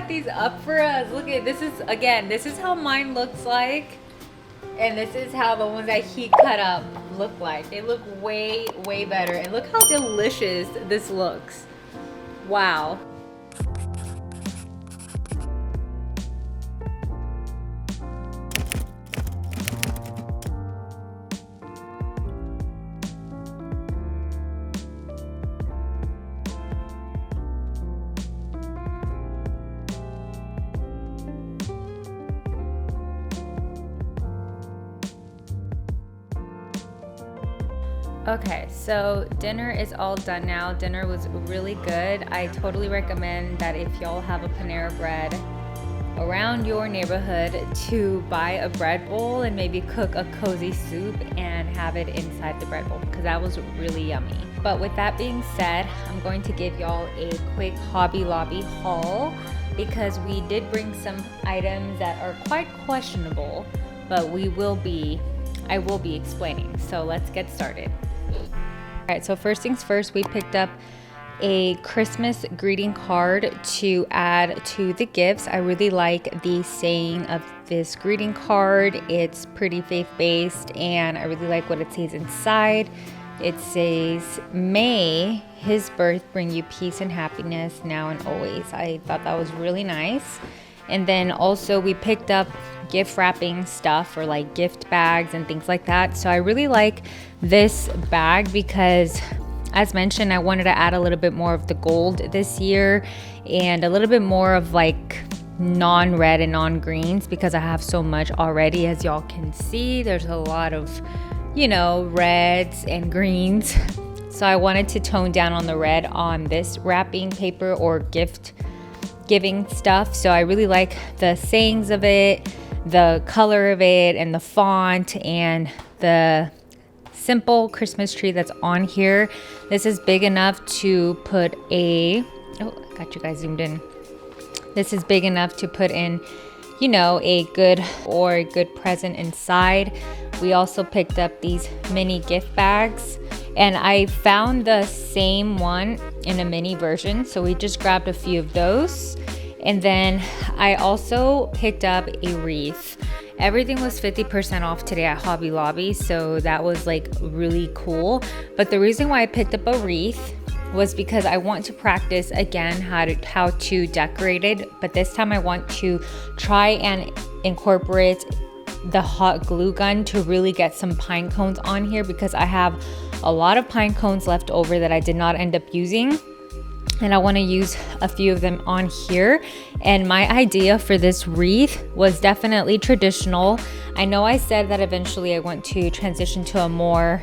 cut these up for us. Look at this. This is how mine looks like. And this is how the ones that he cut up look like. They look way, way better. And look how delicious this looks. Wow. Okay, so dinner is all done now. Dinner was really good. I totally recommend that if y'all have a Panera Bread around your neighborhood to buy a bread bowl and maybe cook a cozy soup and have it inside the bread bowl because that was really yummy. But with that being said, I'm going to give y'all a quick Hobby Lobby haul because we did bring some items that are quite questionable, but I will be explaining. So let's get started. All right, so first things first, we picked up a Christmas greeting card to add to the gifts. I really like the saying of this greeting card. It's pretty faith-based and I really like what it says inside. It says, "May his birth bring you peace and happiness now and always." I thought that was really nice. And then also we picked up gift wrapping stuff or like gift bags and things like that. So I really like this bag because, as mentioned, I wanted to add a little bit more of the gold this year and a little bit more of like non-red and non-greens because I have so much already. As y'all can see, there's a lot of, reds and greens. So I wanted to tone down on the red on this wrapping paper or gift giving stuff. So I really like the sayings of it, the color of it, and the font, and the simple Christmas tree that's on here. This is big enough to put I got you guys zoomed in. This is big enough to put in, a good present inside. We also picked up these mini gift bags, and I found the same one in a mini version, so we just grabbed a few of those. And then I also picked up a wreath. Everything was 50% off today at Hobby Lobby, so that was like really cool. But the reason why I picked up a wreath was because I want to practice again how to decorate it, but this time I want to try and incorporate the hot glue gun to really get some pine cones on here because I have a lot of pine cones left over that I did not end up using, and I want to use a few of them on here. And my idea for this wreath was definitely traditional. I know I said that eventually I want to transition to a more,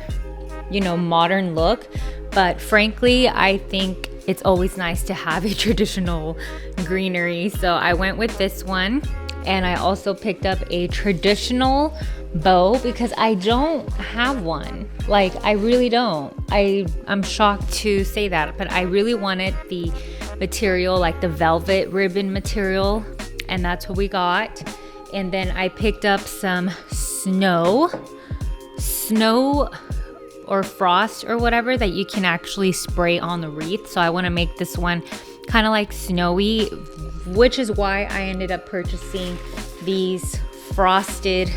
modern look, but frankly, I think it's always nice to have a traditional greenery. So I went with this one, and I also picked up a traditional bow because I don't have one. Like, I really don't. I'm shocked to say that, but I really wanted the material, like the velvet ribbon material, and that's what we got. And then I picked up some snow or frost or whatever that you can actually spray on the wreath. So I want to make this one kind of like snowy, which is why I ended up purchasing these frosted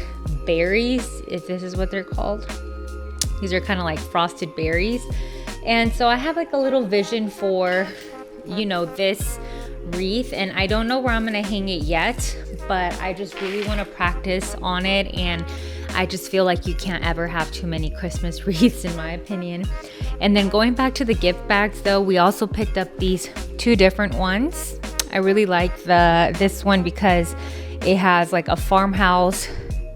berries, if this is what they're called. These are kind of like frosted berries. And so I have like a little vision for, this wreath, and I don't know where I'm gonna hang it yet, but I just really want to practice on it. And I just feel like you can't ever have too many Christmas wreaths, in my opinion. And then going back to the gift bags though, we also picked up these two different ones. I really like this one because it has like a farmhouse,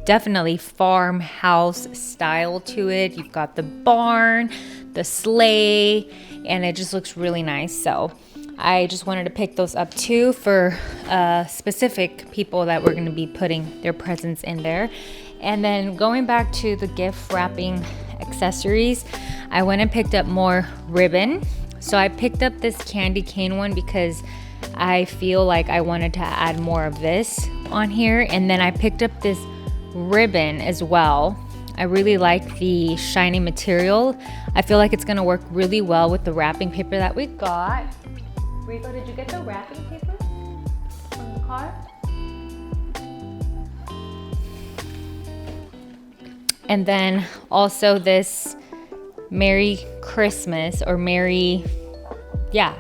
definitely farmhouse style to it. You've got the barn, the sleigh, and it just looks really nice. So I just wanted to pick those up too for specific people that were going to be putting their presents in there. And then going back to the gift wrapping accessories, I went and picked up more ribbon. So I picked up this candy cane one because I feel like I wanted to add more of this on here. And then I picked up this ribbon as well. I really like the shiny material. I feel like it's gonna work really well with the wrapping paper that we got. Rico, did you get the wrapping paper? pot. And then also this Merry Christmas or Merry, yeah,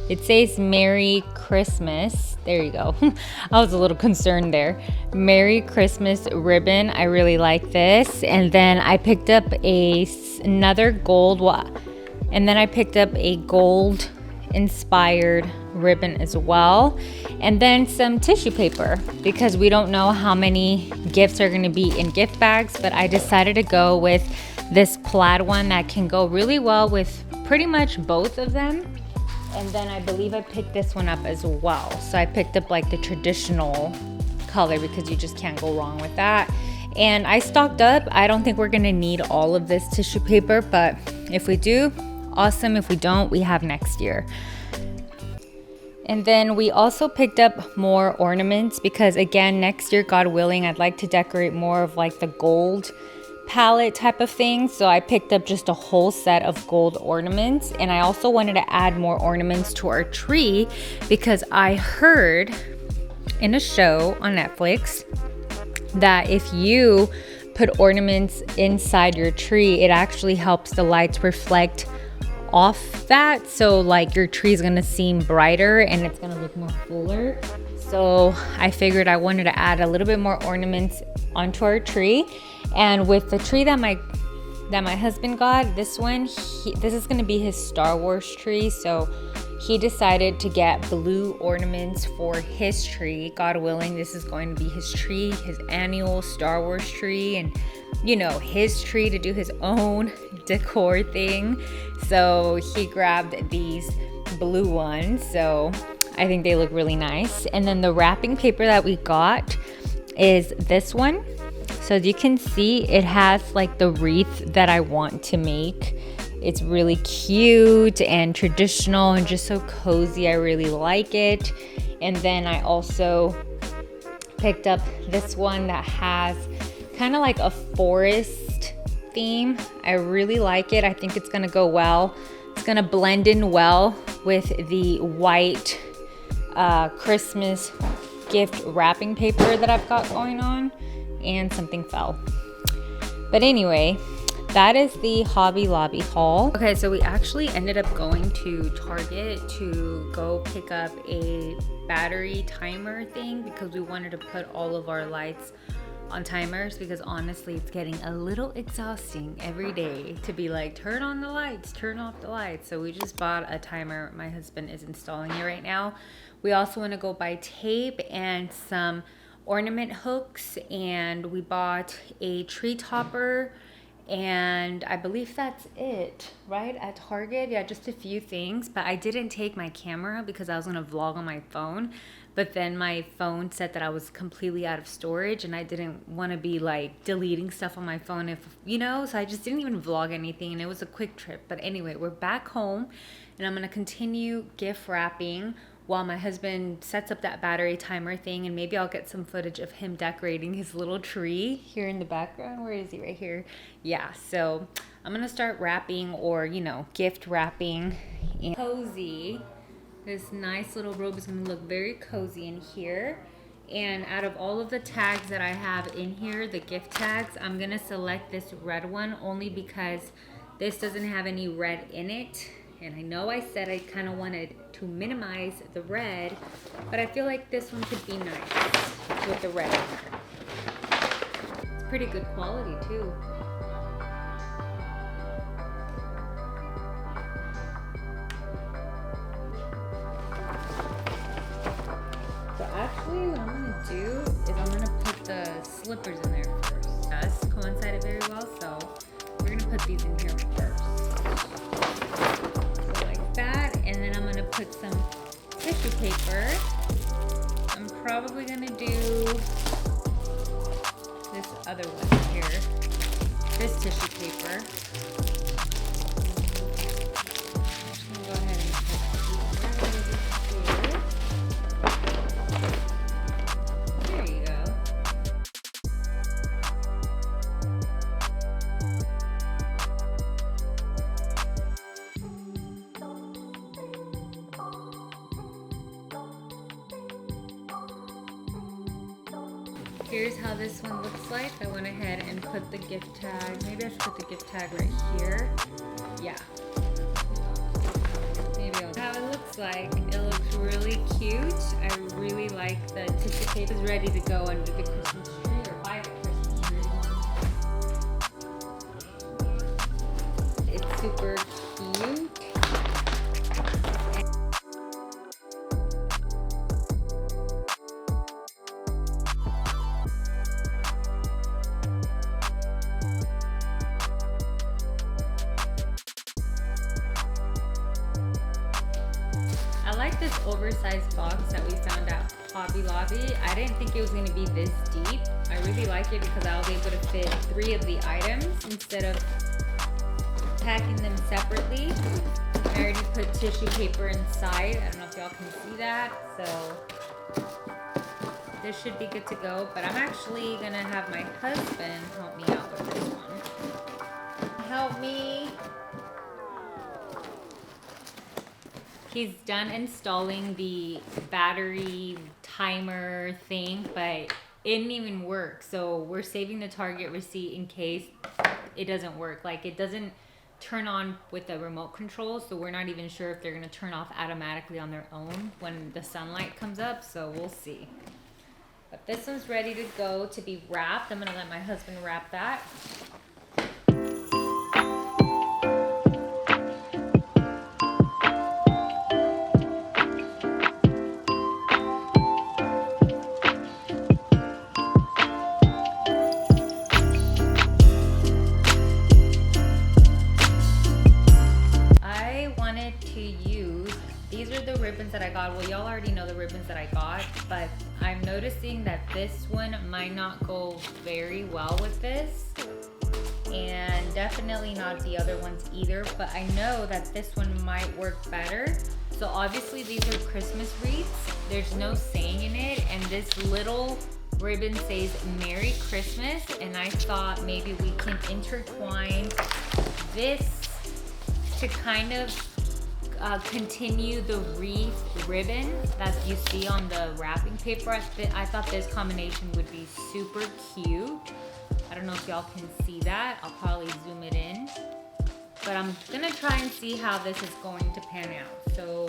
it says Merry Christmas. There you go. I was a little concerned there. Merry Christmas ribbon. I really like this. And then I picked up another gold, and then I picked up a gold inspired ribbon as well. And then some tissue paper because we don't know how many gifts are going to be in gift bags, but I decided to go with this plaid one that can go really well with pretty much both of them. And then I believe I picked this one up as well. So I picked up like the traditional color because you just can't go wrong with that. And I stocked up. I don't think we're gonna need all of this tissue paper, but if we do, awesome. If we don't, we have next year. And then we also picked up more ornaments because again, next year, God willing, I'd like to decorate more of like the gold palette type of thing. So I picked up just a whole set of gold ornaments, and I also wanted to add more ornaments to our tree because I heard in a show on Netflix that if you put ornaments inside your tree, it actually helps the lights reflect off that, so like your tree is gonna seem brighter and it's gonna look more fuller. So I figured I wanted to add a little bit more ornaments onto our tree. And with the tree that my husband got, this one, this is gonna be his Star Wars tree. So he decided to get blue ornaments for his tree. God willing, this is going to be his tree, his annual Star Wars tree, and you know, his tree to do his own decor thing. So he grabbed these blue ones. So I think they look really nice. And then the wrapping paper that we got is this one. So as you can see, it has like the wreath that I want to make. It's really cute and traditional and just so cozy. I really like it. And then I also picked up this one that has kind of like a forest theme. I really like it. I think it's gonna go well. It's gonna blend in well with the white Christmas gift wrapping paper that I've got going on. And something fell. But anyway, that is the Hobby Lobby haul. Okay, so we actually ended up going to Target to go pick up a battery timer thing because we wanted to put all of our lights on timers, because honestly it's getting a little exhausting every day to be like, turn on the lights, turn off the lights. So we just bought a timer. My husband is installing it right now. We also want to go buy tape and some ornament hooks, and we bought a tree topper, and I believe that's it, right, at Target. Yeah, just a few things, but I didn't take my camera because I was gonna vlog on my phone, but then my phone said that I was completely out of storage, and I didn't want to be like deleting stuff on my phone, if you know, so I just didn't even vlog anything, and it was a quick trip. But anyway, we're back home, and I'm gonna continue gift wrapping while my husband sets up that battery timer thing, and maybe I'll get some footage of him decorating his little tree here in the background. Where is he? Right here. Yeah, so I'm gonna start wrapping, or you know, gift wrapping. And cozy. This nice little robe is gonna look very cozy in here. And out of all of the tags that I have in here, the gift tags, I'm gonna select this red one only because this doesn't have any red in it. And I know I said I kind of wanted to minimize the red, but I feel like this one could be nice with the red. It's pretty good quality too. So actually what I'm gonna do is I'm gonna put the slippers in there first. Does coincide very well, so we're gonna put these in here first. That, and then I'm gonna put some tissue paper. I'm probably gonna do this other one here, this tissue paper. I'm gonna go ahead and put these here. There you go. here's how this one looks like. I went ahead and put the gift tag. Maybe I should put the gift tag right here. Yeah. Maybe I'll. How it looks like. It looks really cute. I really like the tissue paper. It's ready to go under the Christmas tree or by the Christmas tree. It's super cute. I like this oversized box that we found at Hobby Lobby. I didn't think it was going to be this deep. I really like it because I was able to fit 3 of the items instead of packing them separately. I already put tissue paper inside. I don't know if y'all can see that. So this should be good to go. But I'm actually going to have my husband help me out with this one. Help me. He's done installing the battery timer thing, but it didn't even work. So we're saving the Target receipt in case it doesn't work. Like, it doesn't turn on with the remote control, so we're not even sure if they're gonna turn off automatically on their own when the sunlight comes up, so we'll see. But this one's ready to go to be wrapped. I'm gonna let my husband wrap that. The ribbons that I got, well, y'all already know the ribbons that I got, but I'm noticing that this one might not go very well with this, and definitely not the other ones either, but I know that this one might work better. So obviously these are Christmas wreaths, there's no saying in it, and this little ribbon says Merry Christmas, and I thought maybe we can intertwine this to kind of continue the wreath ribbon that you see on the wrapping paper. I thought this combination would be super cute. I don't know if y'all can see that. I'll probably zoom it in. But I'm gonna try and see how this is going to pan out. So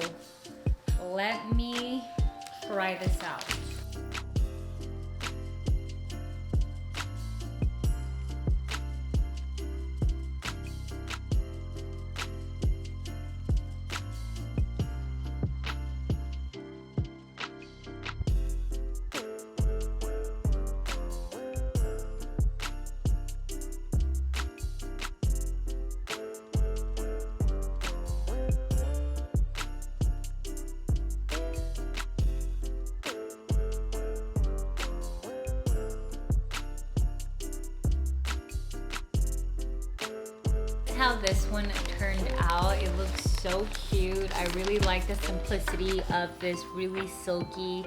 let me try this out. How this one turned out. It looks so cute. I really like the simplicity of this really silky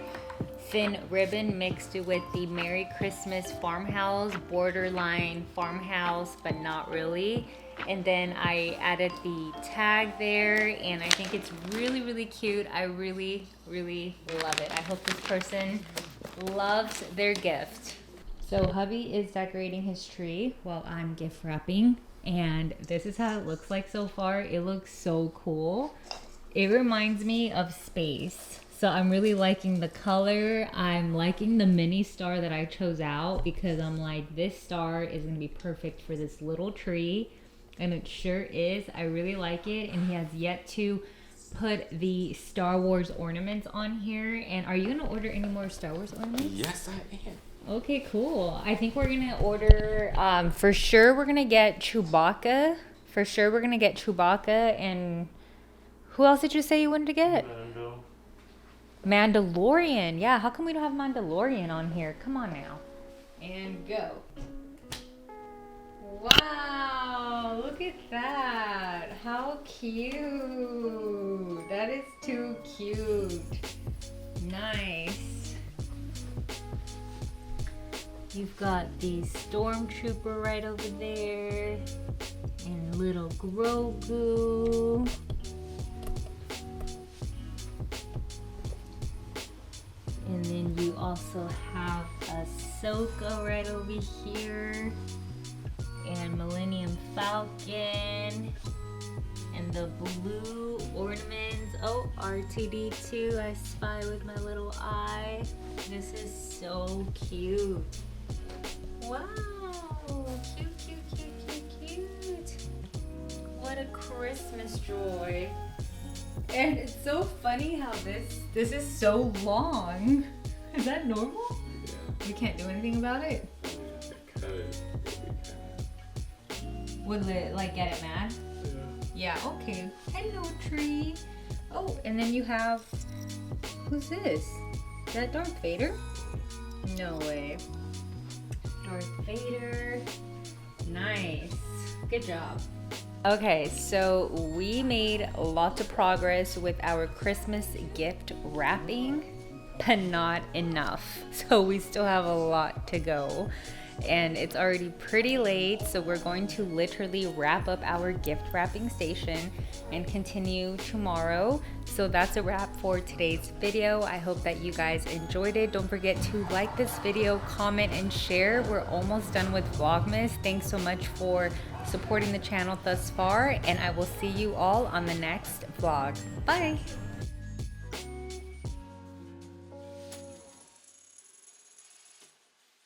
thin ribbon mixed with the Merry Christmas farmhouse, borderline farmhouse, but not really. And then I added the tag there, and I think it's really, really cute. I really, really love it. I hope this person loves their gift. So hubby is decorating his tree while I'm gift wrapping. And this is how it looks like so far. It looks so cool. It reminds me of space. So I'm really liking the color. I'm liking the mini star that I chose out because I'm like, this star is gonna be perfect for this little tree. And it sure is. I really like it. And he has yet to put the Star Wars ornaments on here. And are you gonna order any more Star Wars ornaments? Yes, I am. Okay, cool. I think we're gonna order, for sure we're gonna get Chewbacca. For sure we're gonna get Chewbacca, and who else did you say you wanted to get? Mandalorian. Yeah, how come we don't have Mandalorian on here? Come on now. And go. Wow, look at that. How cute. That is too cute. Nice. You've got the Stormtrooper right over there, and little Grogu. And then you also have a Ahsoka right over here, and Millennium Falcon, and the blue ornaments. Oh, R2D2, I spy with my little eye. This is so cute. Wow, cute, cute, cute, cute, cute. What a Christmas joy. And it's so funny how this is so long. Is that normal? Yeah. We can't do anything about it? Cut it, but we can. Would it like get it mad? Yeah. Yeah, okay. Hello, tree. Oh, and then you have, who's this? Is that Darth Vader? No way. Darth Vader. Nice. Good job. Okay, so we made lots of progress with our Christmas gift wrapping, but not enough. So we still have a lot to go. And it's already pretty late, so we're going to literally wrap up our gift wrapping station and continue tomorrow. So that's a wrap for today's video. I hope that you guys enjoyed it. Don't forget to like this video, comment, and share. We're almost done with Vlogmas. Thanks so much for supporting the channel thus far, and I will see you all on the next vlog. Bye!